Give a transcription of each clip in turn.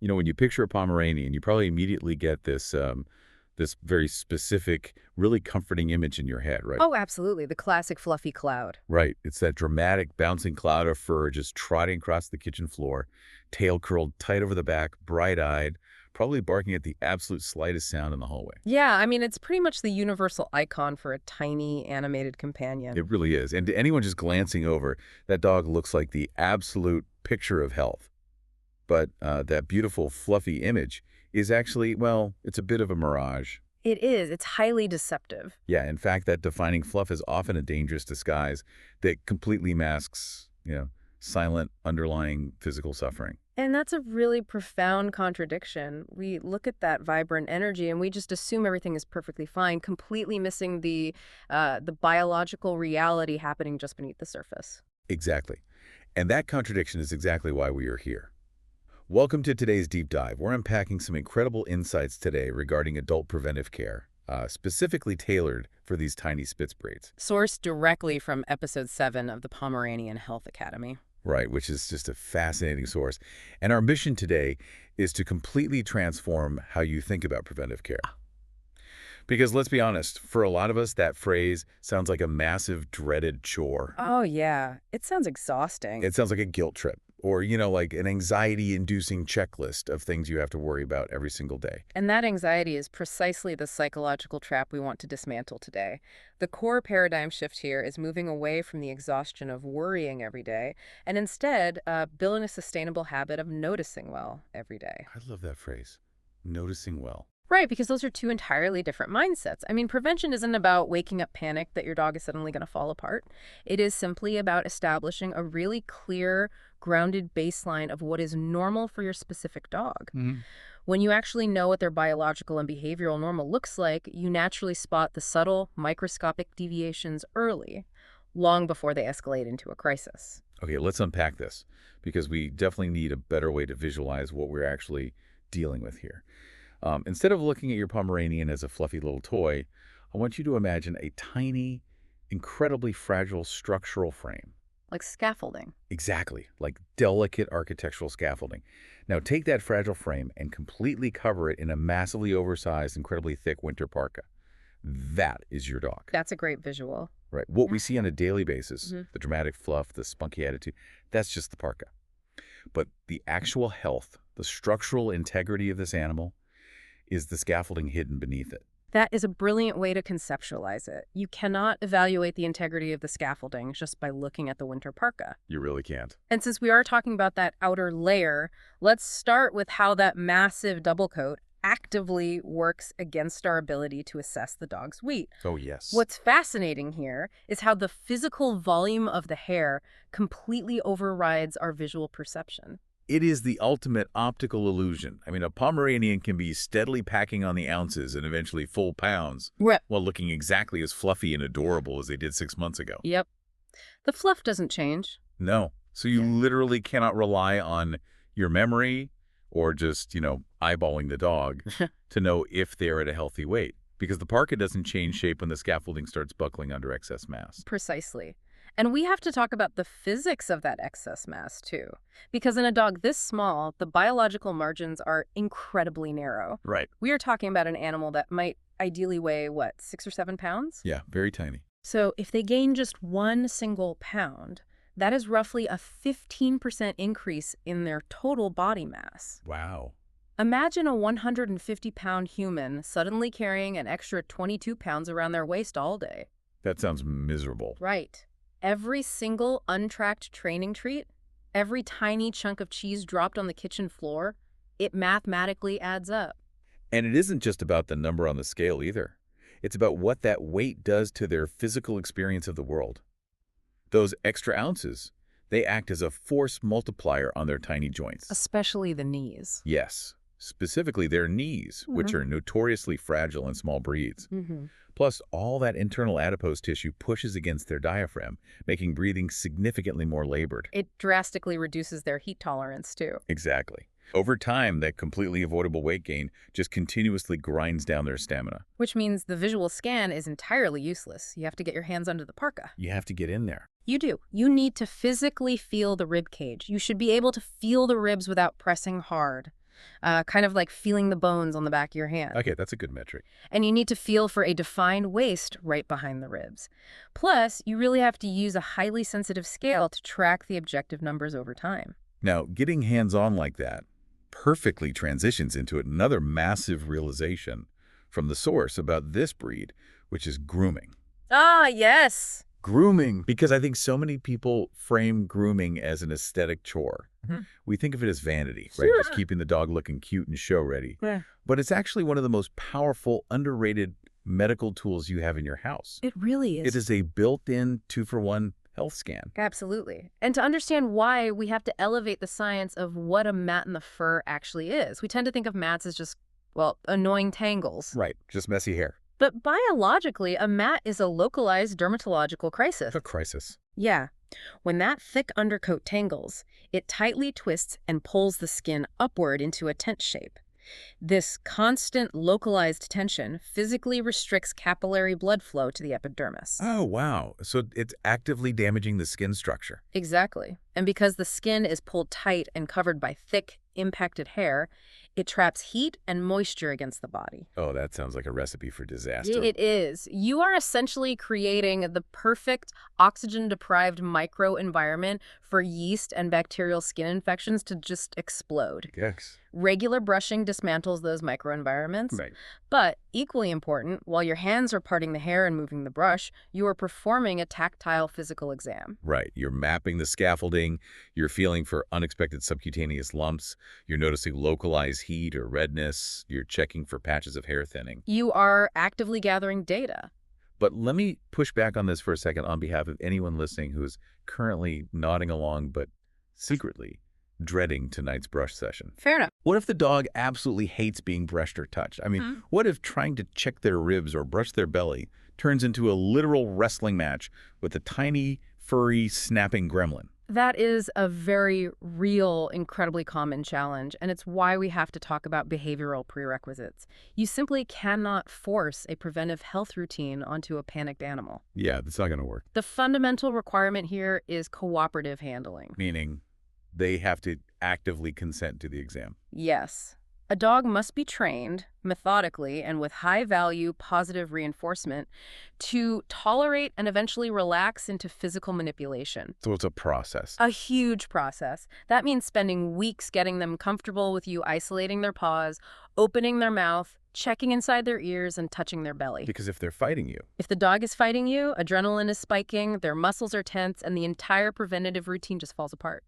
When you picture a Pomeranian, you probably immediately get this very specific, really comforting image in your head, right? Oh, absolutely. The classic fluffy cloud. Right. It's that dramatic, bouncing cloud of fur just trotting across the kitchen floor, tail curled tight over the back, bright-eyed, probably barking at the absolute slightest sound in the hallway. Yeah, I mean, it's pretty much the universal icon for a tiny animated companion. It really is. And to anyone just glancing over, that dog looks like the absolute picture of health. But that beautiful, fluffy image is actually, well, it's a bit of a mirage. It is. It's highly deceptive. Yeah, in fact, that defining fluff is often a dangerous disguise that completely masks, silent, underlying physical suffering. And that's a really profound contradiction. We look at that vibrant energy and we just assume everything is perfectly fine, completely missing the biological reality happening just beneath the surface. Exactly. And that contradiction is exactly why we are here. Welcome to today's deep dive. We're unpacking some incredible insights today regarding adult preventive care, specifically tailored for these tiny Spitz breeds. Sourced directly from episode 7 of the Pomeranian Health Academy. Right, which is just a fascinating source. And our mission today is to completely transform how you think about preventive care. Because let's be honest, for a lot of us, that phrase sounds like a massive, dreaded chore. Oh, yeah. It sounds exhausting. It sounds like a guilt trip or, like an anxiety-inducing checklist of things you have to worry about every single day. And that anxiety is precisely the psychological trap we want to dismantle today. The core paradigm shift here is moving away from the exhaustion of worrying every day and instead building a sustainable habit of noticing well every day. I love that phrase, noticing well. Right, because those are two entirely different mindsets. I mean, prevention isn't about waking up panicked that your dog is suddenly going to fall apart. It is simply about establishing a really clear, grounded baseline of what is normal for your specific dog. When you actually know what their biological and behavioral normal looks like, you naturally spot the subtle, microscopic deviations early, long before they escalate into a crisis. Okay, let's unpack this, because we definitely need a better way to visualize what we're actually dealing with here. Instead of looking at your Pomeranian as a fluffy little toy, I want you to imagine a tiny, incredibly fragile structural frame. Like scaffolding. Exactly, like delicate architectural scaffolding. Now take that fragile frame and completely cover it in a massively oversized, incredibly thick winter parka. That is your dog. That's a great visual. Right. What we see on a daily basis, Mm-hmm. the dramatic fluff, the spunky attitude, that's just the parka. But the actual health, the structural integrity of this animal, is the scaffolding hidden beneath it. That is a brilliant way to conceptualize it. You cannot evaluate the integrity of the scaffolding just by looking at the winter parka. You really can't. And since we are talking about that outer layer, let's start with how that massive double coat actively works against our ability to assess the dog's weight. Oh, yes. What's fascinating here is how the physical volume of the hair completely overrides our visual perception. It is the ultimate optical illusion. I mean, a Pomeranian can be steadily packing on the ounces and eventually full pounds, Right. while looking exactly as fluffy and adorable as they did 6 months ago. Yep. The fluff doesn't change. No. So you literally cannot rely on your memory or just, eyeballing the dog to know if they're at a healthy weight, because the parka doesn't change shape when the scaffolding starts buckling under excess mass. Precisely. And we have to talk about the physics of that excess mass, too. Because in a dog this small, the biological margins are incredibly narrow. Right. We are talking about an animal that might ideally weigh, 6 or 7 pounds? Yeah, very tiny. So if they gain just 1 single pound, that is roughly a 15% increase in their total body mass. Wow. Imagine a 150-pound human suddenly carrying an extra 22 pounds around their waist all day. That sounds miserable. Right. Every single untracked training treat, every tiny chunk of cheese dropped on the kitchen floor, it mathematically adds up. And it isn't just about the number on the scale either. It's about what that weight does to their physical experience of the world. Those extra ounces, they act as a force multiplier on their tiny joints. Especially the knees. Yes, specifically their knees, which are notoriously fragile in small breeds. Plus, all that internal adipose tissue pushes against their diaphragm, making breathing significantly more labored. It drastically reduces their heat tolerance, too. Exactly. Over time, that completely avoidable weight gain just continuously grinds down their stamina. Which means the visual scan is entirely useless. You have to get your hands under the parka. You have to get in there. You do. You need to physically feel the rib cage. You should be able to feel the ribs without pressing hard. kind of like feeling the bones on the back of your hand. Okay, that's a good metric. And you need to feel for a defined waist right behind the ribs. Plus, you really have to use a highly sensitive scale to track the objective numbers over time. Now, getting hands-on like that perfectly transitions into another massive realization from the source about this breed, which is grooming. Ah, yes. Grooming, because I think so many people frame grooming as an aesthetic chore. We think of it as vanity, right? Just keeping the dog looking cute and show-ready. Yeah. But it's actually one of the most powerful, underrated medical tools you have in your house. It really is. It is a built-in 2-for-1 health scan. Absolutely. And to understand why, we have to elevate the science of what a mat in the fur actually is. We tend to think of mats as just, well, annoying tangles. Right, just messy hair. But biologically, a mat is a localized dermatological crisis. A crisis. Yeah. When that thick undercoat tangles, it tightly twists and pulls the skin upward into a tent shape. This constant localized tension physically restricts capillary blood flow to the epidermis. Oh, wow. So it's actively damaging the skin structure. Exactly. And because the skin is pulled tight and covered by thick, impacted hair, it traps heat and moisture against the body. Oh, that sounds like a recipe for disaster. It is. You are essentially creating the perfect oxygen-deprived microenvironment for yeast and bacterial skin infections to just explode. Yes. Regular brushing dismantles those microenvironments. Right. But equally important, while your hands are parting the hair and moving the brush, you are performing a tactile physical exam. Right. You're mapping the scaffolding, you're feeling for unexpected subcutaneous lumps, you're noticing localized heat or redness, you're checking for patches of hair thinning. You are actively gathering data. But let me push back on this for a second on behalf of anyone listening who is currently nodding along but secretly dreading tonight's brush session. Fair enough. What if the dog absolutely hates being brushed or touched? I mean, what if trying to check their ribs or brush their belly turns into a literal wrestling match with a tiny, furry, snapping gremlin? That is a very real, incredibly common challenge, and it's why we have to talk about behavioral prerequisites. You simply cannot force a preventive health routine onto a panicked animal. Yeah, that's not going to work. The fundamental requirement here is cooperative handling. Meaning they have to actively consent to the exam. Yes. A dog must be trained methodically and with high-value positive reinforcement to tolerate and eventually relax into physical manipulation. So it's a process. A huge process. That means spending weeks getting them comfortable with you isolating their paws, opening their mouth, checking inside their ears, and touching their belly. Because if they're fighting you, If the dog is fighting you, adrenaline is spiking, their muscles are tense, and the entire preventative routine just falls apart.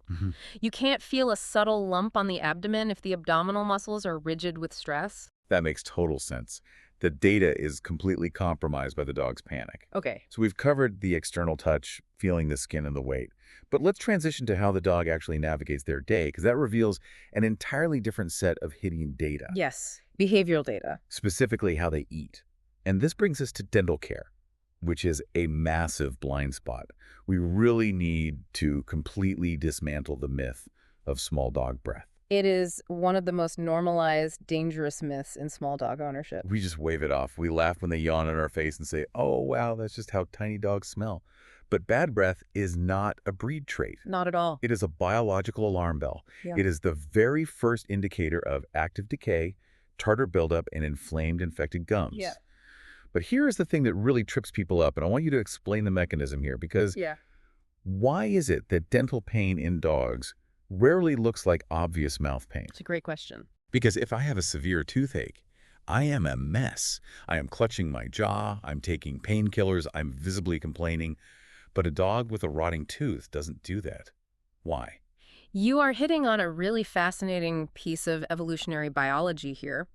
You can't feel a subtle lump on the abdomen if the abdominal muscles are rigid with stress. that makes total sense. The data is completely compromised by the dog's panic. Okay. So we've covered the external touch, feeling the skin and the weight. But let's transition to how the dog actually navigates their day, because that reveals an entirely different set of hidden data. Yes. Behavioral data. Specifically how they eat. And this brings us to dental care, which is a massive blind spot. We really need to completely dismantle the myth of small dog breath. It is one of the most normalized, dangerous myths in small dog ownership. We just wave it off. We laugh when they yawn in our face and say, oh, wow, that's just how tiny dogs smell. But bad breath is not a breed trait. Not at all. It is a biological alarm bell. Yeah. It is the very first indicator of active decay, tartar buildup, and inflamed, infected gums. Yeah. But here is the thing that really trips people up, and I want you to explain the mechanism here, because why is it that dental pain in dogs rarely looks like obvious mouth pain? It's a great question. Because if I have a severe toothache, I am a mess. I am clutching my jaw, I'm taking painkillers, I'm visibly complaining. But a dog with a rotting tooth doesn't do that. Why? You are hitting on a really fascinating piece of evolutionary biology here.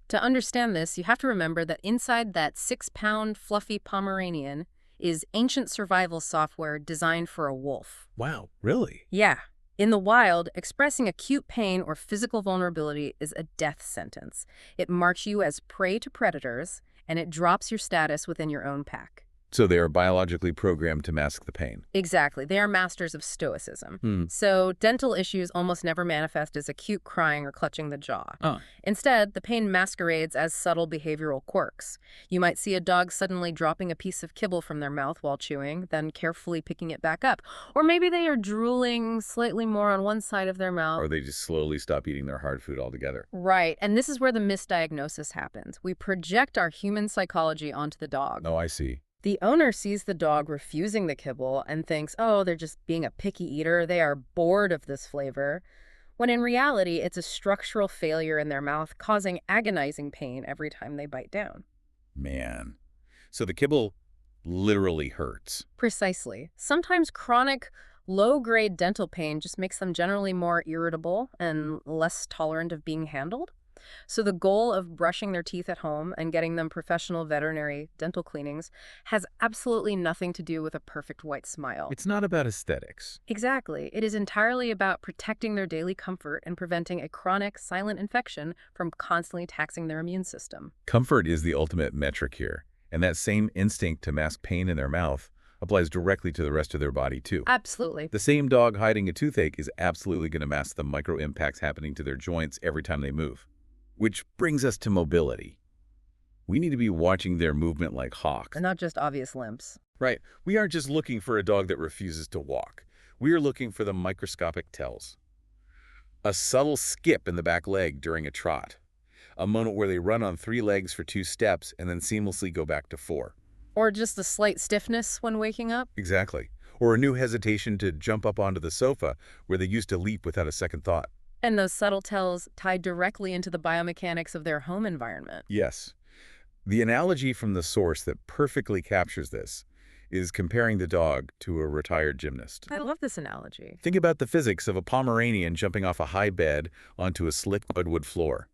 To understand this, you have to remember that inside that 6-pound fluffy Pomeranian is ancient survival software designed for a wolf. Wow, really? Yeah. In the wild, expressing acute pain or physical vulnerability is a death sentence. It marks you as prey to predators, and it drops your status within your own pack. So they are biologically programmed to mask the pain. Exactly. They are masters of stoicism. Hmm. So dental issues almost never manifest as acute crying or clutching the jaw. Oh. Instead, the pain masquerades as subtle behavioral quirks. You might see a dog suddenly dropping a piece of kibble from their mouth while chewing, then carefully picking it back up. Or maybe they are drooling slightly more on one side of their mouth. Or they just slowly stop eating their hard food altogether. Right. And this is where the misdiagnosis happens. We project our human psychology onto the dog. Oh, I see. The owner sees the dog refusing the kibble and thinks, oh, they're just being a picky eater. They are bored of this flavor. When in reality, it's a structural failure in their mouth causing agonizing pain every time they bite down. Man. So the kibble literally hurts. Precisely. Sometimes chronic, low-grade dental pain just makes them generally more irritable and less tolerant of being handled. So the goal of brushing their teeth at home and getting them professional veterinary dental cleanings has absolutely nothing to do with a perfect white smile. It's not about aesthetics. Exactly. It is entirely about protecting their daily comfort and preventing a chronic, silent infection from constantly taxing their immune system. Comfort is the ultimate metric here, and that same instinct to mask pain in their mouth applies directly to the rest of their body, too. Absolutely. The same dog hiding a toothache is absolutely going to mask the micro-impacts happening to their joints every time they move. Which brings us to mobility. We need to be watching their movement like hawks. And not just obvious limps. Right. We aren't just looking for a dog that refuses to walk. We are looking for the microscopic tells. A subtle skip in the back leg during a trot. A moment where they run on 3 legs for 2 steps and then seamlessly go back to 4. Or just a slight stiffness when waking up. Exactly. Or a new hesitation to jump up onto the sofa where they used to leap without a second thought. And those subtle tells tie directly into the biomechanics of their home environment. Yes. The analogy from the source that perfectly captures this is comparing the dog to a retired gymnast. I love this analogy. Think about the physics of a Pomeranian jumping off a high bed onto a slick wood floor.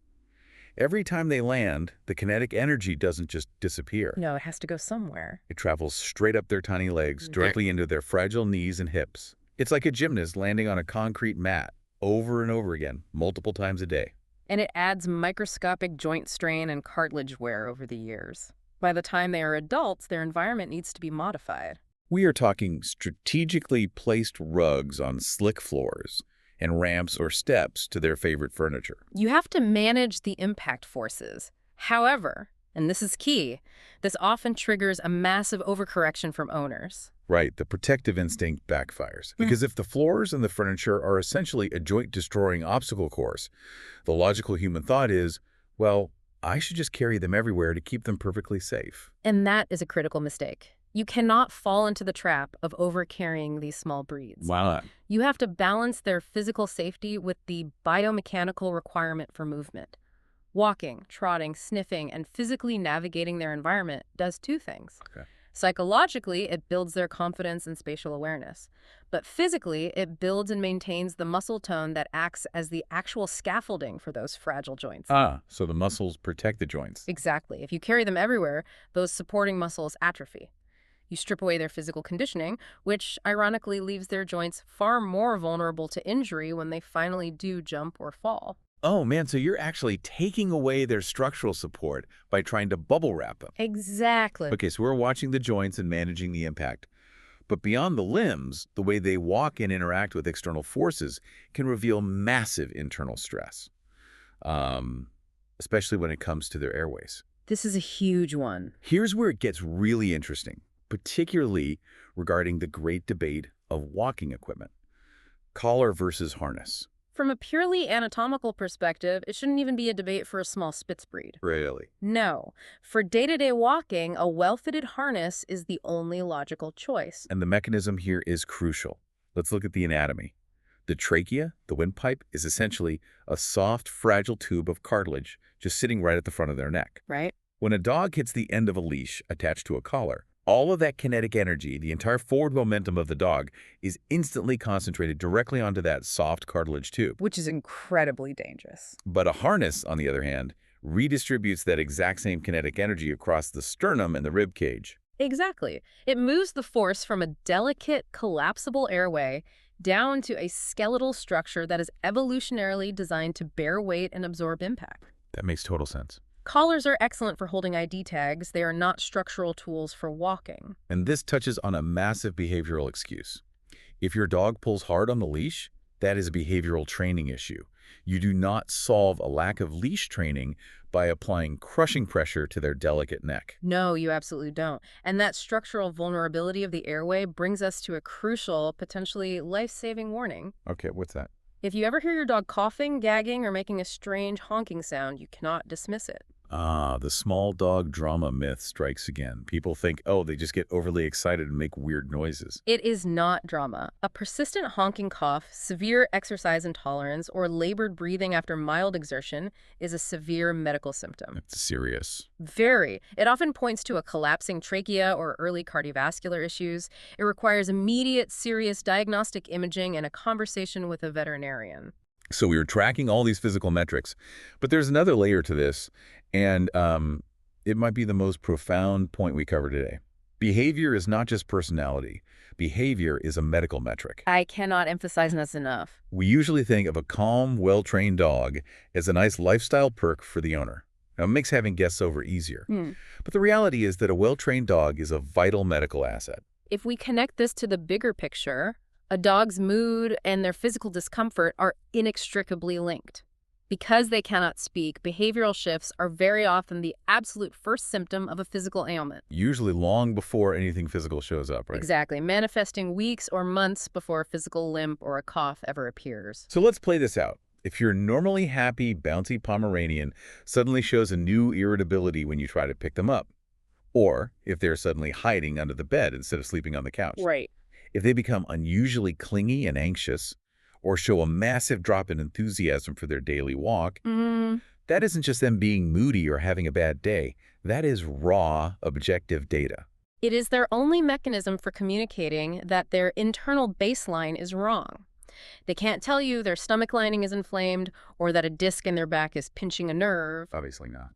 Every time they land, the kinetic energy doesn't just disappear. No, it has to go somewhere. It travels straight up their tiny legs, directly into their fragile knees and hips. It's like a gymnast landing on a concrete mat, over and over again, multiple times a day. And it adds microscopic joint strain and cartilage wear over the years. By the time they are adults, their environment needs to be modified. We are talking strategically placed rugs on slick floors and ramps or steps to their favorite furniture. You have to manage the impact forces. However, and this is key, this often triggers a massive overcorrection from owners. Right, the protective instinct backfires. Because if the floors and the furniture are essentially a joint-destroying obstacle course, the logical human thought is, well, I should just carry them everywhere to keep them perfectly safe. And that is a critical mistake. You cannot fall into the trap of overcarrying these small breeds. Why not? You have to balance their physical safety with the biomechanical requirement for movement. Walking, trotting, sniffing, and physically navigating their environment does 2 things. Okay. Psychologically, it builds their confidence and spatial awareness. But physically, it builds and maintains the muscle tone that acts as the actual scaffolding for those fragile joints. Ah, so the muscles protect the joints. Exactly. If you carry them everywhere, those supporting muscles atrophy. You strip away their physical conditioning, which ironically leaves their joints far more vulnerable to injury when they finally do jump or fall. Oh man, so you're actually taking away their structural support by trying to bubble wrap them. Exactly. Okay, so we're watching the joints and managing the impact. But beyond the limbs, the way they walk and interact with external forces can reveal massive internal stress, especially when it comes to their airways. This is a huge one. Here's where it gets really interesting, particularly regarding the great debate of walking equipment. Collar versus harness. From a purely anatomical perspective, it shouldn't even be a debate for a small spitz breed. Really? No. For day-to-day walking, a well-fitted harness is the only logical choice. And the mechanism here is crucial. Let's look at the anatomy. The trachea, the windpipe, is essentially a soft, fragile tube of cartilage just sitting right at the front of their neck. Right? When a dog hits the end of a leash attached to a collar, all of that kinetic energy, the entire forward momentum of the dog, is instantly concentrated directly onto that soft cartilage tube. Which is incredibly dangerous. But a harness, on the other hand, redistributes that exact same kinetic energy across the sternum and the rib cage. Exactly. It moves the force from a delicate, collapsible airway down to a skeletal structure that is evolutionarily designed to bear weight and absorb impact. That makes total sense. Collars are excellent for holding ID tags. They are not structural tools for walking. And this touches on a massive behavioral excuse. If your dog pulls hard on the leash, that is a behavioral training issue. You do not solve a lack of leash training by applying crushing pressure to their delicate neck. No, you absolutely don't. And that structural vulnerability of the airway brings us to a crucial, potentially life-saving warning. Okay, what's that? If you ever hear your dog coughing, gagging, or making a strange honking sound, you cannot dismiss it. Ah, the small dog drama myth strikes again. People think, oh, they just get overly excited and make weird noises. It is not drama. A persistent honking cough, severe exercise intolerance, or labored breathing after mild exertion is a severe medical symptom. It's serious. Very. It often points to a collapsing trachea or early cardiovascular issues. It requires immediate, serious diagnostic imaging and a conversation with a veterinarian. So we were tracking all these physical metrics, but there's another layer to this, and it might be the most profound point we cover today. Behavior is not just personality. Behavior is a medical metric. I cannot emphasize this enough. We usually think of a calm, well-trained dog as a nice lifestyle perk for the owner. Now, it makes having guests over easier. But the reality is that a well-trained dog is a vital medical asset. If we connect this to the bigger picture, a dog's mood and their physical discomfort are inextricably linked. Because they cannot speak, behavioral shifts are very often the absolute first symptom of a physical ailment. Usually long before anything physical shows up, right? Exactly, manifesting weeks or months before a physical limp or a cough ever appears. So let's play this out. If your normally happy, bouncy Pomeranian suddenly shows a new irritability when you try to pick them up, or if they're suddenly hiding under the bed instead of sleeping on the couch. Right. If they become unusually clingy and anxious, or show a massive drop in enthusiasm for their daily walk, that isn't just them being moody or having a bad day. That is raw, objective data. It is their only mechanism for communicating that their internal baseline is wrong. They can't tell you their stomach lining is inflamed or that a disc in their back is pinching a nerve. Obviously not.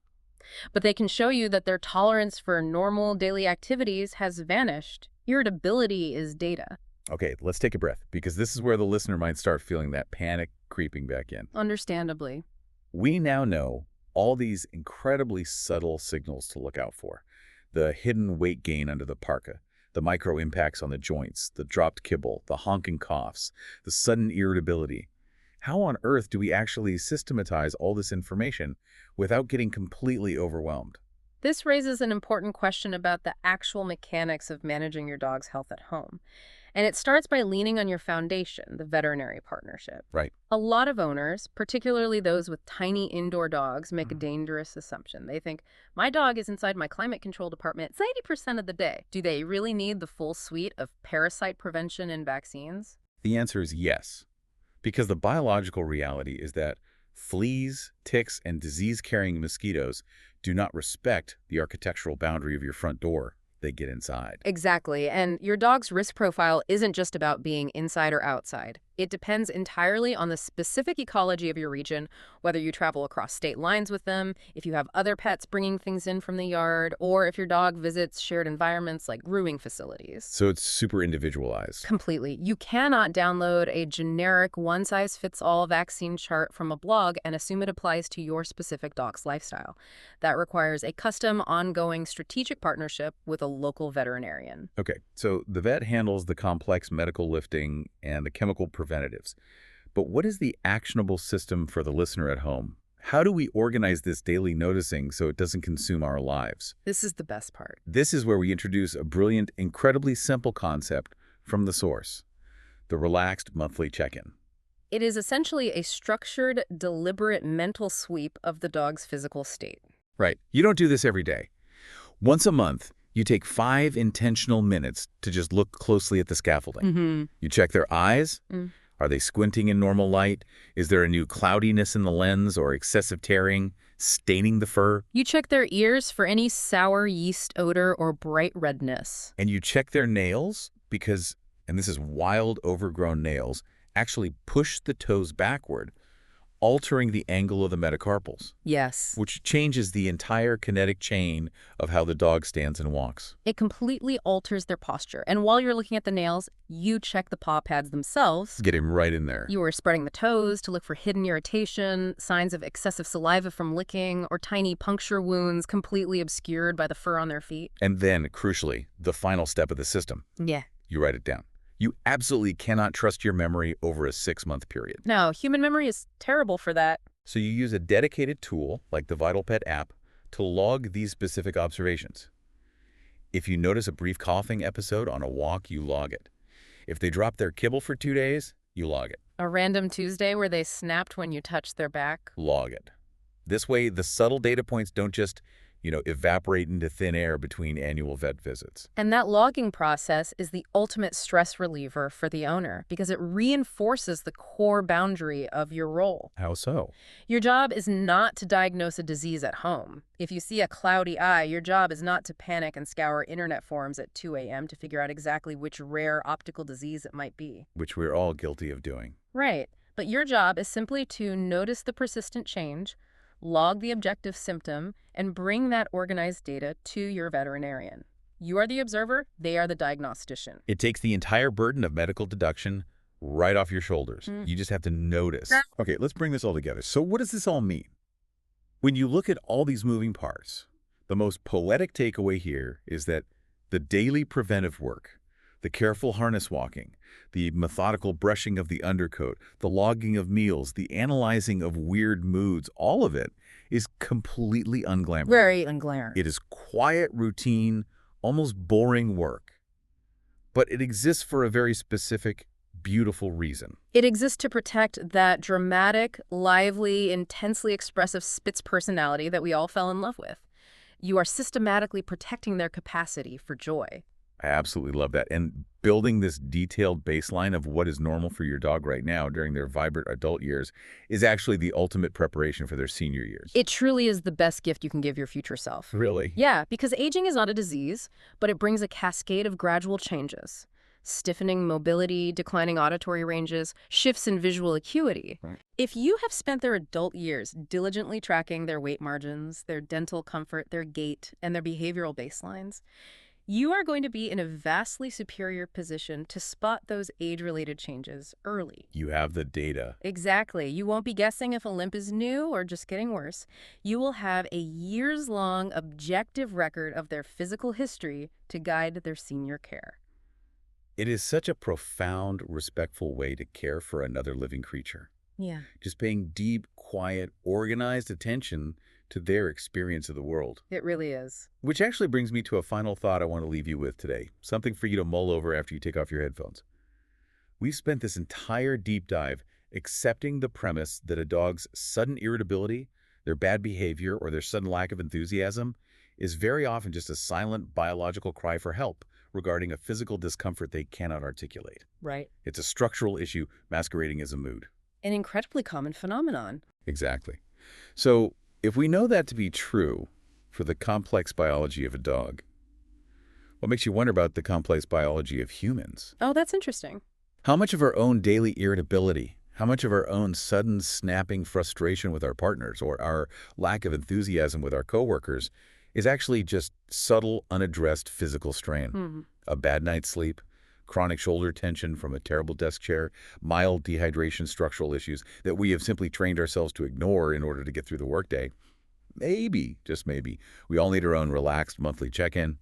But they can show you that their tolerance for normal daily activities has vanished. Irritability is data. Okay, let's take a breath, because this is where the listener might start feeling that panic creeping back in. Understandably. We now know all these incredibly subtle signals to look out for. The hidden weight gain under the parka, the micro impacts on the joints, the dropped kibble, the honking coughs, the sudden irritability. How on earth do we actually systematize all this information without getting completely overwhelmed? This raises an important question about the actual mechanics of managing your dog's health at home. And it starts by leaning on your foundation, the veterinary partnership. Right. A lot of owners, particularly those with tiny indoor dogs, make a dangerous assumption. They think, my dog is inside my climate control department 90% of the day. Do they really need the full suite of parasite prevention and vaccines? The answer is yes, because the biological reality is that fleas, ticks, and disease-carrying mosquitoes do not respect the architectural boundary of your front door. They get inside. Exactly. And your dog's risk profile isn't just about being inside or outside. It depends entirely on the specific ecology of your region, whether you travel across state lines with them, if you have other pets bringing things in from the yard, or if your dog visits shared environments like grooming facilities. So it's super individualized. Completely. You cannot download a generic one-size-fits-all vaccine chart from a blog and assume it applies to your specific dog's lifestyle. That requires a custom, ongoing, strategic partnership with a local veterinarian. Okay, so the vet handles the complex medical lifting and the chemical preventatives. But what is the actionable system for the listener at home? How do we organize this daily noticing so it doesn't consume our lives? This is the best part. This is where we introduce a brilliant, incredibly simple concept from the source, the relaxed monthly check-in. It is essentially a structured, deliberate mental sweep of the dog's physical state. Right. You don't do this every day. Once a month, you take 5 intentional minutes to just look closely at the scaffolding. You check their eyes. Are they squinting in normal light? Is there a new cloudiness in the lens or excessive tearing, staining the fur? You check their ears for any sour yeast odor or bright redness. And you check their nails because, and this is wild overgrown nails, actually push the toes backward, altering the angle of the metacarpals, Yes. which changes the entire kinetic chain of how the dog stands and walks. It completely alters their posture. And while you're looking at the nails, you check the paw pads themselves. Get him right in there. You are spreading the toes to look for hidden irritation, signs of excessive saliva from licking, or tiny puncture wounds completely obscured by the fur on their feet. And then, crucially, the final step of the system. Yeah. You write it down. You absolutely cannot trust your memory over a 6-month period. No, human memory is terrible for that. So you use a dedicated tool, like the VitalPet app, to log these specific observations. If you notice a brief coughing episode on a walk, you log it. If they drop their kibble for 2 days, you log it. A random Tuesday where they snapped when you touched their back. Log it. This way, the subtle data points don't just, evaporate into thin air between annual vet visits. And that logging process is the ultimate stress reliever for the owner because it reinforces the core boundary of your role. How so? Your job is not to diagnose a disease at home. If you see a cloudy eye, your job is not to panic and scour internet forums at 2 a.m. to figure out exactly which rare optical disease it might be. Which we're all guilty of doing. Right. But your job is simply to notice the persistent change, log the objective symptom, and bring that organized data to your veterinarian. You are the observer, they are the diagnostician. It takes the entire burden of medical deduction right off your shoulders. You just have to notice. Okay, let's bring this all together. So what does this all mean? When you look at all these moving parts, the most poetic takeaway here is that the daily preventive work, the careful harness walking, the methodical brushing of the undercoat, the logging of meals, the analyzing of weird moods, all of it is completely unglamorous. Very unglamorous. It is quiet, routine, almost boring work. But it exists for a very specific, beautiful reason. It exists to protect that dramatic, lively, intensely expressive spitz personality that we all fell in love with. You are systematically protecting their capacity for joy. I absolutely love that. And building this detailed baseline of what is normal for your dog right now during their vibrant adult years is actually the ultimate preparation for their senior years. It truly is the best gift you can give your future self. Really? Yeah, because aging is not a disease, but it brings a cascade of gradual changes. Stiffening mobility, declining auditory ranges, shifts in visual acuity. Right. If you have spent their adult years diligently tracking their weight margins, their dental comfort, their gait, and their behavioral baselines, you are going to be in a vastly superior position to spot those age-related changes early. You have the data. Exactly. You won't be guessing if a limp is new or just getting worse. You will have a years-long objective record of their physical history to guide their senior care. It is such a profound, respectful way to care for another living creature. Yeah. Just paying deep, quiet, organized attention to their experience of the world. It really is. Which actually brings me to a final thought I want to leave you with today, something for you to mull over after you take off your headphones. We've spent this entire deep dive accepting the premise that a dog's sudden irritability, their bad behavior, or their sudden lack of enthusiasm is very often just a silent biological cry for help regarding a physical discomfort they cannot articulate. Right. It's a structural issue masquerading as a mood. An incredibly common phenomenon. Exactly. So, if we know that to be true for the complex biology of a dog, what makes you wonder about the complex biology of humans? Oh, that's interesting. How much of our own daily irritability, how much of our own sudden snapping frustration with our partners or our lack of enthusiasm with our coworkers is actually just subtle, unaddressed physical strain? A bad night's sleep, chronic shoulder tension from a terrible desk chair, mild dehydration, structural issues that we have simply trained ourselves to ignore in order to get through the workday. Maybe, just maybe, we all need our own relaxed monthly check-in,